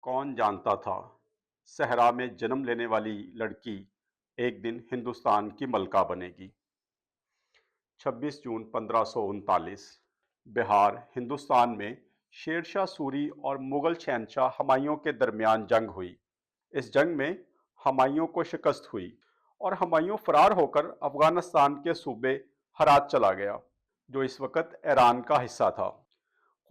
کون جانتا تھا صحرا میں جنم لینے والی لڑکی ایک دن ہندوستان کی ملکہ بنے گی۔ 26 جون 1539 بہار ہندوستان میں شیر شاہ سوری اور مغل شہنشاہ ہمایوں کے درمیان جنگ ہوئی۔ اس جنگ میں ہمایوں کو شکست ہوئی اور ہمایوں فرار ہو کر افغانستان کے صوبے ہرات چلا گیا، جو اس وقت ایران کا حصہ تھا۔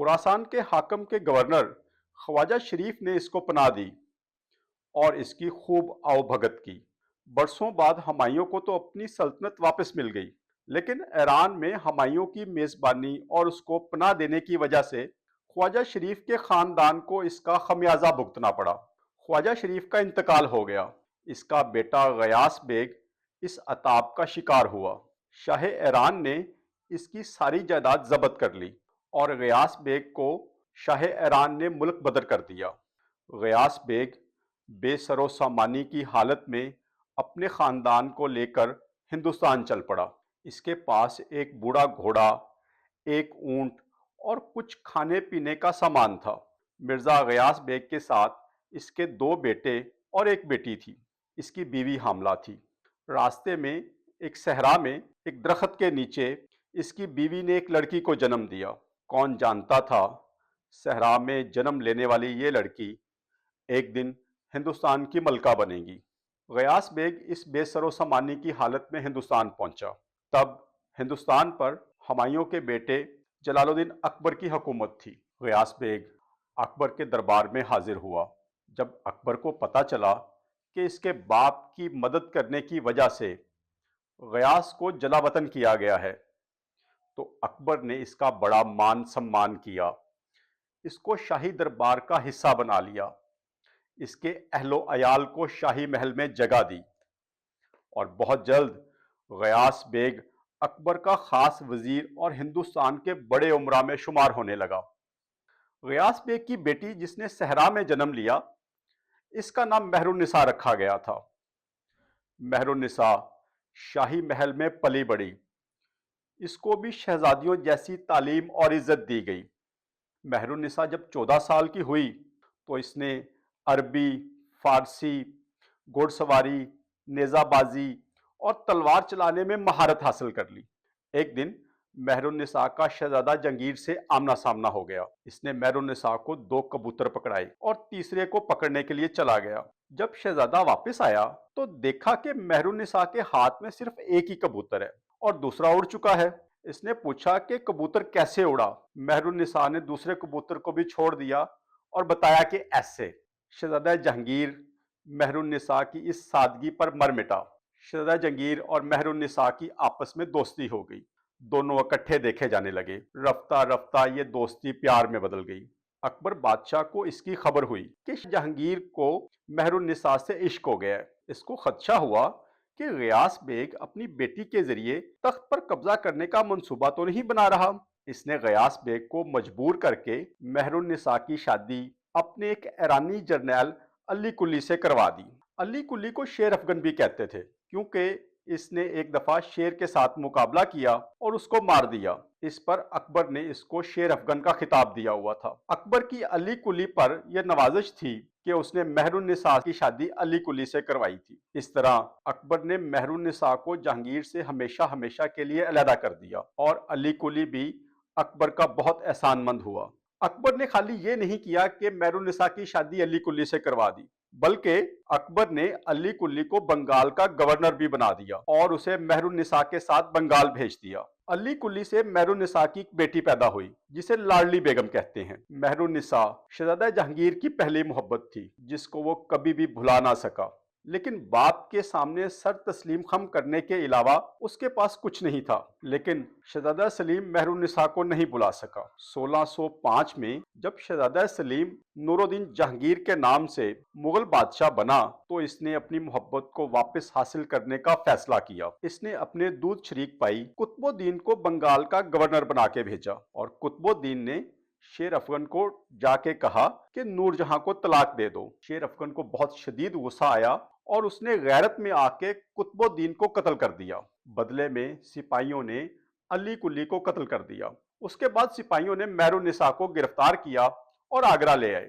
خراسان کے حاکم کے گورنر خواجہ شریف نے اس کو پناہ دی اور اس کی خوب آؤ بھگت کی۔ برسوں بعد ہمایوں کو تو اپنی سلطنت واپس مل گئی، لیکن ایران میں ہمایوں کی میزبانی اور اس کو پناہ دینے کی وجہ سے خواجہ شریف کے خاندان کو اس کا خمیازہ بھگتنا پڑا۔ خواجہ شریف کا انتقال ہو گیا۔ اس کا بیٹا غیاث بیگ اس عطاب کا شکار ہوا۔ شاہ ایران نے اس کی ساری جائیداد ضبط کر لی اور غیاث بیگ کو شاہ ایران نے ملک بدر کر دیا۔ غیاث بیگ بے سر و سامانی کی حالت میں اپنے خاندان کو لے کر ہندوستان چل پڑا۔ اس کے پاس ایک بوڑھا گھوڑا، ایک اونٹ اور کچھ کھانے پینے کا سامان تھا۔ مرزا غیاث بیگ کے ساتھ اس کے 2 بیٹے اور ایک بیٹی تھی۔ اس کی بیوی حاملہ تھی۔ راستے میں ایک صحرا میں ایک درخت کے نیچے اس کی بیوی نے ایک لڑکی کو جنم دیا۔ کون جانتا تھا صحرا میں جنم لینے والی یہ لڑکی ایک دن ہندوستان کی ملکہ بنے گی۔ غیاث بیگ اس بے سر و سامانی کی حالت میں ہندوستان پہنچا۔ تب ہندوستان پر ہمایوں کے بیٹے جلال الدین اکبر کی حکومت تھی۔ غیاث بیگ اکبر کے دربار میں حاضر ہوا۔ جب اکبر کو پتہ چلا کہ اس کے باپ کی مدد کرنے کی وجہ سے غیاث کو جلا وطن کیا گیا ہے، تو اکبر نے اس کا بڑا مان سمان کیا، اس کو شاہی دربار کا حصہ بنا لیا، اس کے اہل و عیال کو شاہی محل میں جگہ دی، اور بہت جلد غیاث بیگ اکبر کا خاص وزیر اور ہندوستان کے بڑے امراء میں شمار ہونے لگا۔ غیاث بیگ کی بیٹی جس نے صحرا میں جنم لیا، اس کا نام مہر النساء رکھا گیا تھا۔ مہر النساء شاہی محل میں پلی بڑھی، اس کو بھی شہزادیوں جیسی تعلیم اور عزت دی گئی۔ مہر النساء جب 14 سال کی ہوئی تو اس نے عربی، فارسی، گھڑ سواری، نیزہ بازی اور تلوار چلانے میں مہارت حاصل کر لی۔ ایک دن مہر النساء کا شہزادہ جہانگیر سے آمنا سامنا ہو گیا۔ اس نے مہر النساء کو 2 کبوتر پکڑائے اور تیسرے کو پکڑنے کے لیے چلا گیا۔ جب شہزادہ واپس آیا تو دیکھا کہ مہر النساء کے ہاتھ میں صرف ایک ہی کبوتر ہے اور دوسرا اڑ چکا ہے۔ اس نے پوچھا کہ کبوتر کیسے اڑا؟ مہر النساء نے دوسرے کبوتر کو بھی چھوڑ دیا اور بتایا کہ ایسے۔ شہزادہ جہانگیر مہر النساء کی اس سادگی پر مر مٹا۔ شہزادہ جہانگیر اور مہر النساء کی آپس میں دوستی ہو گئی۔ دونوں اکٹھے دیکھے جانے لگے۔ رفتہ رفتہ یہ دوستی پیار میں بدل گئی۔ اکبر بادشاہ کو اس کی خبر ہوئی کہ جہانگیر کو مہر النساء سے عشق ہو گیا ہے۔ اس کو خدشہ ہوا کہ غیاث بیگ اپنی بیٹی کے ذریعے تخت پر قبضہ کرنے کا منصوبہ تو نہیں بنا رہا۔ اس نے غیاث بیگ کو مجبور کر کے مہر النساء کی شادی اپنے ایک ایرانی جرنیل علی کلی سے کروا دی۔ علی کلی کو شیر افغن بھی کہتے تھے، کیونکہ اس نے ایک دفعہ شیر کے ساتھ مقابلہ کیا اور اس کو مار دیا۔ اس پر اکبر نے اس کو شیر افغن کا خطاب دیا ہوا تھا۔ اکبر کی علی کلی پر یہ نوازش تھی کہ اس نے مہر النساء کی شادی علی کلی سے کروائی تھی۔ اس طرح اکبر نے مہر النساء کو جہانگیر سے ہمیشہ ہمیشہ کے لیے علیحدہ کر دیا، اور علی کلی بھی اکبر کا بہت احسان مند ہوا۔ اکبر نے خالی یہ نہیں کیا کہ مہر النساء کی شادی علی کلی سے کروا دی، بلکہ اکبر نے علی کلی کو بنگال کا گورنر بھی بنا دیا اور اسے مہر النساء کے ساتھ بنگال بھیج دیا۔ علی کلی سے مہر النساء کی ایک بیٹی پیدا ہوئی جسے لاڈلی بیگم کہتے ہیں۔ مہر النساء شہزادہ جہانگیر کی پہلی محبت تھی، جس کو وہ کبھی بھی بھلا نہ سکا، لیکن باپ کے سامنے سر تسلیم خم کرنے کے علاوہ اس کے پاس کچھ نہیں تھا۔ لیکن شہزادہ سلیم مہر النساء کو نہیں بلا سکا۔ 1605 میں جب شہزادہ سلیم نور الدین جہانگیر کے نام سے مغل بادشاہ بنا تو اس نے اپنی محبت کو واپس حاصل کرنے کا فیصلہ کیا۔ اس نے اپنے دودھ شریک بھائی قطب الدین کو بنگال کا گورنر بنا کے بھیجا، اور قطب الدین نے شیر افغن کو جا کے کہا کہ نور جہاں کو طلاق دے دو۔ شیر افغن کو بہت شدید غصہ آیا اور اس نے غیرت میں آ کے قطب الدین کو قتل کر دیا۔ بدلے میں سپاہیوں نے علی کلی کو قتل کر دیا۔ اس کے بعد سپاہیوں نے مہر النساء کو گرفتار کیا اور آگرہ لے آئے۔